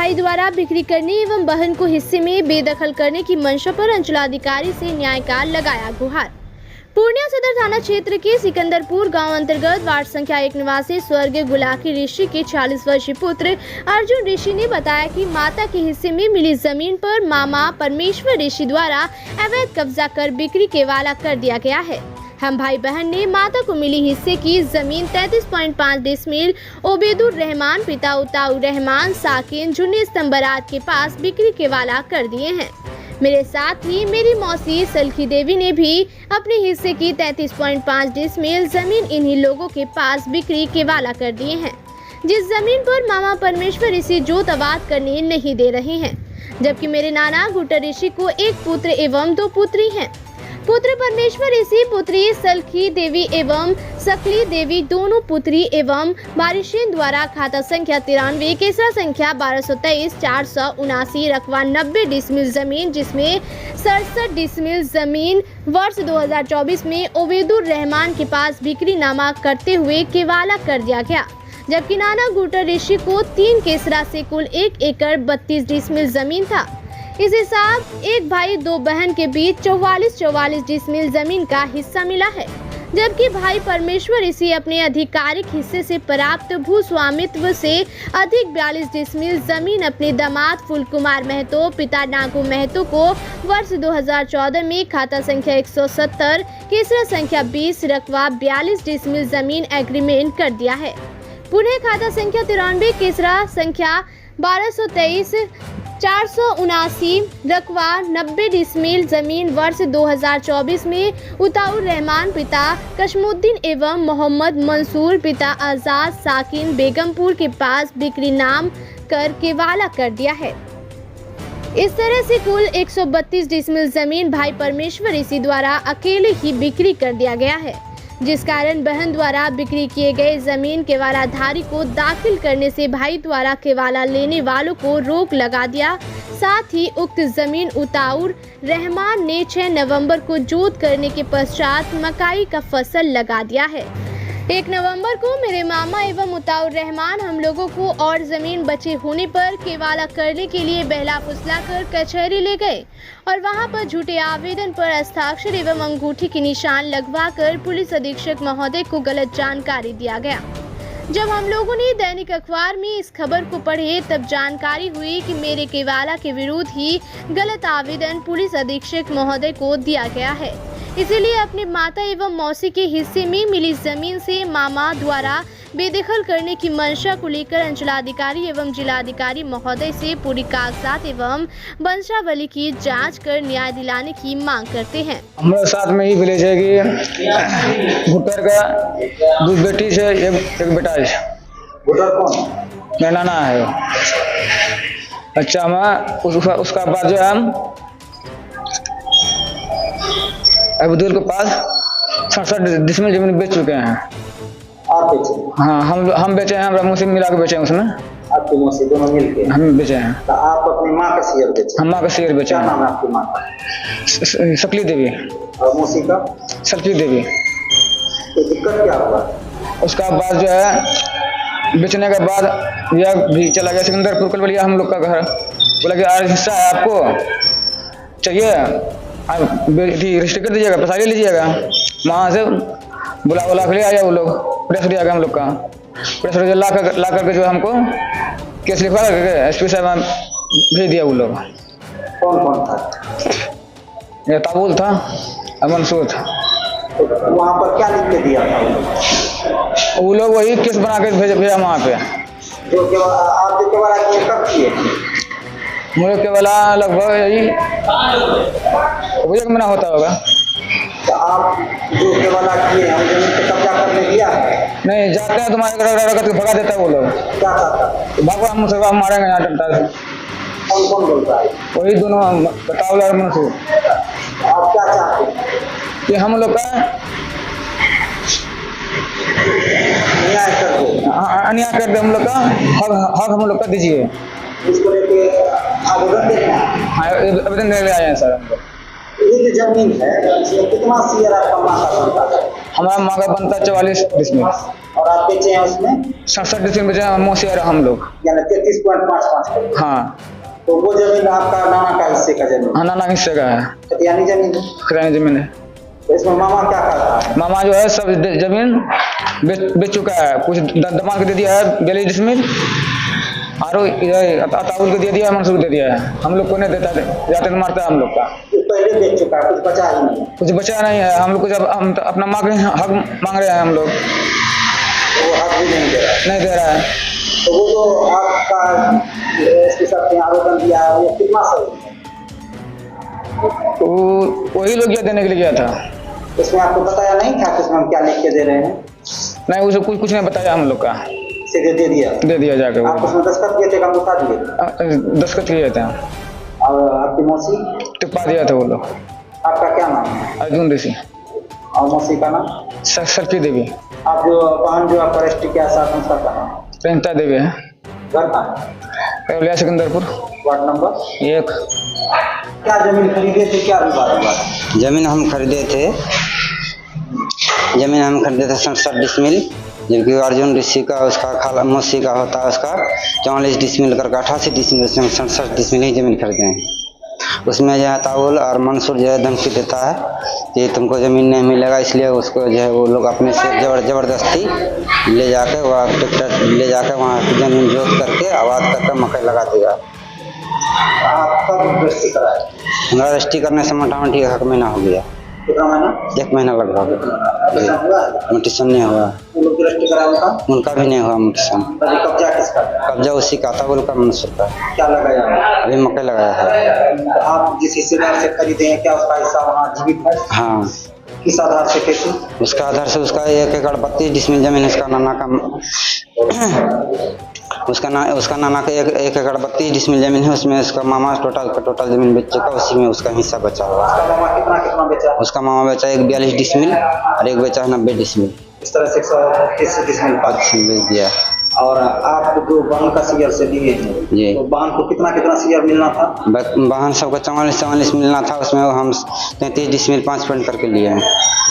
भाई द्वारा बिक्री करने एवं बहन को हिस्से में बेदखल करने की मंशा पर अंचलाधिकारी से न्याय का लगाया गुहार। पूर्णिया सदर थाना क्षेत्र के सिकंदरपुर गांव अंतर्गत वार्ड संख्या 1 निवासी स्वर्गीय गुलाकी ऋषि के 40 वर्षीय पुत्र अर्जुन ऋषि ने बताया कि माता के हिस्से में मिली जमीन पर मामा परमेश्वर ऋषि द्वारा अवैध कब्जा कर बिक्री के वाला कर दिया गया है। हम भाई बहन ने माता को मिली हिस्से की जमीन 33.5 डिसमिल ओबेदुर रहमान पिता उताउर रहमान साकिन जुन्नी स्तंभरात के पास बिक्री के वाला कर दिए हैं। मेरे साथ ही मेरी मौसी सलखी देवी ने भी अपने हिस्से की 33.5 डिसमिल जमीन इन्हीं लोगों के पास बिक्री के वाला कर दिए हैं, जिस जमीन पर मामा परमेश्वर ऋषि जोत आबाद करने नहीं दे रहे हैं। जबकि मेरे नाना गुटर ऋषि को एक पुत्र एवं 2 पुत्री हैं। पुत्र परमेश्वर ऋषि, पुत्री सलखी देवी एवं सकली देवी दोनों पुत्री एवं बारिशेन द्वारा खाता संख्या 93 केसरा संख्या 1223 479 रकबा 90 डिसमिल जमीन जिसमें 67 डिसमिल जमीन वर्ष 2024 में ओबेदुर रहमान के पास बिक्री नामा करते हुए केवाला कर दिया गया। जबकि नाना गुटर ऋषि को 3 केसरा से कुल 1 एकड़ 32 डिसमिल जमीन था। इस हिसाब एक भाई 2 बहन के बीच 44 डिसमिल जमीन का हिस्सा मिला है। जबकि भाई परमेश्वर ऋषि अपने आधिकारिक हिस्से से प्राप्त भू स्वामित्व से अधिक 42 डिसमिल जमीन अपने दामाद फूल कुमार महतो पिता नागू महतो को वर्ष 2014 में खाता संख्या 170 केसरा संख्या 20 रकबा 42 डिसमिल जमीन एग्रीमेंट कर दिया है। पुनः खाता संख्या 93 केसरा संख्या 1223 479 रकबा 90 डिसमिल जमीन वर्ष 2024 में उताउर रहमान पिता कशमुद्दीन एवं मोहम्मद मंसूर पिता आजाद साकिन बेगमपुर के पास बिक्री नाम कर केवाला कर दिया है। इस तरह से कुल 132 डिसमिल जमीन भाई परमेश्वर ऋषि द्वारा अकेले ही बिक्री कर दिया गया है, जिस कारण बहन द्वारा बिक्री किए गए जमीन केवालाधारी को दाखिल करने से भाई द्वारा केवाला लेने वालों को रोक लगा दिया। साथ ही उक्त जमीन उताउर रहमान ने 6 नवंबर को जोत करने के पश्चात मकाई का फसल लगा दिया है। 1 नवंबर को मेरे मामा एवं उताउर रहमान हम लोगों को और जमीन बचे होने पर केवाला करने के लिए बहला फुसला कर कचहरी ले गए और वहां पर झूठे आवेदन पर हस्ताक्षर एवं अंगूठी के निशान लगवाकर पुलिस अधीक्षक महोदय को गलत जानकारी दिया गया। जब हम लोगों ने दैनिक अखबार में इस खबर को पढ़े तब जानकारी हुई कि मेरे केवाला के विरुद्ध ही गलत आवेदन पुलिस अधीक्षक महोदय को दिया गया है। इसीलिए अपने माता एवं मौसी के हिस्से में मिली जमीन से मामा द्वारा बेदखल करने की मंशा को लेकर अंचलाधिकारी एवं जिलाधिकारी महोदय से पूरी कागजात एवं वंशावली की जांच कर न्याय दिलाने की मांग करते हैं। हमारे साथ में ही विलेज है कि गुटर का 2 बेटी से एक बेटा है। गुटर कौन? मेरा नाना है। अच्छा मैं उसका बाद जो है हम अब्दुल के पास 67 डिसमिल जमीन बेच चुके हैं। आप बेचे? हाँ हम बेचे हैं, हमारा मौसी मिला के बेचे हैं उसमें। आपकी मौसी दोनों मिलके हम बेचे हैं। तो आप अपनी माँ का शेयर बेचे? हम माँ का शेयर बेचे हैं। क्या नाम है आपकी माँ का? सकली देवी। और मौसी का? सलखी देवी। तो दिक्कत क्या हुआ? उसका बाद जो है बेचने के बाद यह भी चला गया सिकंदरपुर कलवलिया हम लोग का घर। बोला कि आज हिस्सा है आपको चाहिए, आप रजिस्टर कर दीजिएगा, पैसा ले लीजिएगा। वहाँ से बुला के ले आया वो लोग, प्रेस लिया गया हम लोग का। प्रेस ला करके जो हमको केस लिखवा करके एसपी साहब भेज दिया वो लोग। कौन कौन था? ये ताबुल था और मंसूर था। तो वहाँ पर क्या लिख के दिया था? वो लोग वही केस बना के भेजा वहाँ पे। जो आपके केवल कब किए? मुझे केवल लगभग यही महीना होता होगा। तो आप जो केवला किए हम जमीन पे कब्जा करने दिया? नहीं, जाते हैं तुम्हारे रगत के भगा देता है वो लोग। क्या कहता? भागो हम मुझसे मारेंगे यहाँ डंडा से। कौन कौन बोलता है? वही दोनों बताओ और मंसूर। आप क्या चाहते हैं? कि हम लोग का न्याय कर दो। अन्याय कर दे, हम लोग का हक हम लोग का दीजिए। इसको लेके आवेदन देना? हाँ, आवेदन देने आए हैं सर हम लोग। जो जमीन है इसमें कितना शेयर आपका माँ का बनता है? हमारा माँ का बनता है 44 डिसमिल, और आप बेचे हैं उसमें 67 डिसमिल बेचे हैं मो शेयर हम लोग। यानी 33.55। हाँ तो वो जमीन आपका नाना का हिस्से का जमीन, हाँ नाना हिस्से का है, खतियानी जमीन है। खतियानी जमीन है। तो इसमें मामा क्या करता है? मामा जो है सब जमीन बेच चुका है, कुछ दमाद को दे दिया है 42 डिसमिल, और अताउल को दे दिया है, मंसूर को दे दिया है। हम लोग को नहीं देता, जाते तो मारता है हम लोग का। ये पहले बेच चुका है, कुछ बचा ही नहीं, कुछ बचा नहीं है। हम लोग को जब हम तो अपना माँ के हक मांग रहे हैं हम लोग, तो वो हक भी नहीं दे रहा है। नहीं दे रहा है। तो वो जो आपका इसके साथ में आवेदन दिया है वो कितना सही है? तो वही लोग क्या देने के लिए गया था। इसमें आपको बताया नहीं था कि इसमें हम क्या लिख के दे रहे हैं? नहीं उसे कुछ नहीं बताया हम लोग का, सीधे दे दिया? दे दिया जाके। आप उसमें दस्तखत किए थे, काम बता दिए? दस्तखत किए थे, और आपकी मौसी? टिप्पा दिया था वो लोग। आपका क्या नाम है? अर्जुन ऋषि। और मौसी का नाम? सरकी देवी। आप जो बहन जो आपका रजिस्ट्री किया साथ में उसका नाम? प्रेमता देवी है। घर का लिया सिकंदरपुर वार्ड नंबर 1। क्या जमीन खरीदे थे, क्या विवाद हुआ? जमीन हम खरीदे थे 67 डिसमिल, जबकि अर्जुन ऋषि का उसका खाला मौसी का होता है उसका 44 डिसमिल करके 88 डिसमिल, 67 डिसमिल ही जमीन खरीदे हैं। उसमें जो है ताउल और मंसूर जो है धमकी देता है कि तुमको ज़मीन नहीं मिलेगा, इसलिए उसको जो है वो लोग अपने से ज़बरदस्ती ले जाके वहाँ ट्रैक्टर ले जाकर वहाँ ज़मीन जोत करके आबाद करके मकई लगा दिया। आप कब रजिस्ट्री कराए? हमारा रजिस्ट्री करने से मोटामोटी 1 महीना हो गया, कितना महीना? 1 महीना लगभग। ऐसा हुआ है? मुटिशन नहीं हुआ, वो लोग रजिस्ट्री कराए उनका? उनका भी नहीं हुआ मुटिशन। अभी कब्जा किसका? कब्जा उसी का ताउल का मंसूर का। क्या लगाया है? अभी मकई लगाया है। तो आप जिस हिस्सेदार से खरीदे हैं क्या उसका हिस्सा वहाँ जीवित है? हाँ, किस आधार से कैसे? उसका आधार से उसका 1 एकड़ 32 डिसमिल जमीन है। उसका नाना का 1 एकड़ 32 डिसमिल जमीन है। उसमें उसका मामा टोटल जमीन बेच चुका, उसी में उसका हिस्सा बचा हुआ। उसका मामा कितना बेचा? उसका मामा बेचा 42 डिसमिल और एक बेचा 90 डिसमिल। इस तरह से 130 डिसमिल बेच दिया। और आप जो बहन का शेयर से लिए हैं जी। तो बहन को कितना शेयर मिलना था? बहन सबको 44 मिलना था, उसमें हम 33 डिसमिल 5 पॉइंट करके लिए हैं।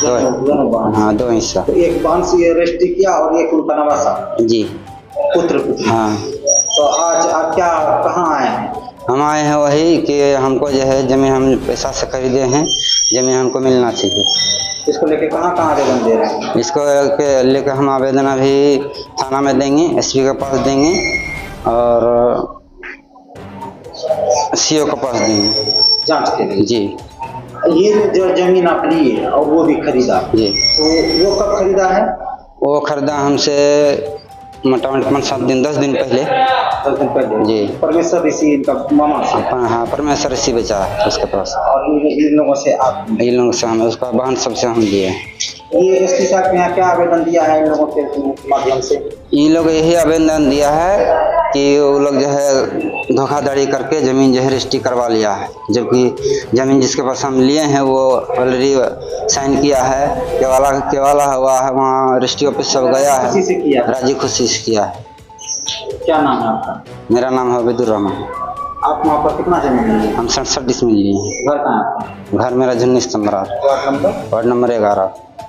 दोनों बहन? हाँ, 2 हिस्सा। तो एक बहन से रजिस्ट्री किया और एक उनका नवासा? जी, पुत्र। हाँ। तो आज आप क्या कहाँ आए हैं? हम आए हैं वही कि हमको जो है ज़मीन हम पैसा से खरीदे हैं, ज़मीन हमको मिलना चाहिए। इसको लेके कहाँ आवेदन दे रहे हैं? इसको लेकर हम आवेदन अभी थाना में देंगे, एसपी के पास देंगे और सीओ के पास देंगे जांच के लिए। जी। ये जो जमीन आप लिए और वो भी खरीदा जी, तो वो कब खरीदा है? वो खरीदा हमसे मोटामोटी 10 दिन पहले। 10 दिन पहले? जी। परमेश्वर ऋषि इनका मामा से? हाँ, परमेश्वर ऋषि बेचा है उसके पास। और इन लोगों से आप? इन लोगों से हम उसका बहन सबसे हम लिए। ये एसपी साहब ने क्या आवेदन दिया है इन लोगों के माध्यम से? ये लोग यही आवेदन दिया है कि वो लोग जो है धोखाधड़ी करके ज़मीन जो है रजिस्ट्री करवा लिया है, जबकि ज़मीन जिसके पास हम लिए हैं वो ऑलरेडी साइन किया है, केवाला हुआ है, वहाँ रजिस्ट्री ऑफिस सब गया है। खुशी से किया? राजी खुशी से किया है। क्या नाम है आपका? मेरा नाम है अबेदुर रहमान। आप वहाँ पर कितना जमीन लिए? हम 67 डिसमिल लिए हैं। घर कहाँ है? घर मेरा जुन्नी स्तंभरा, वार्ड नंबर? Ward number 11।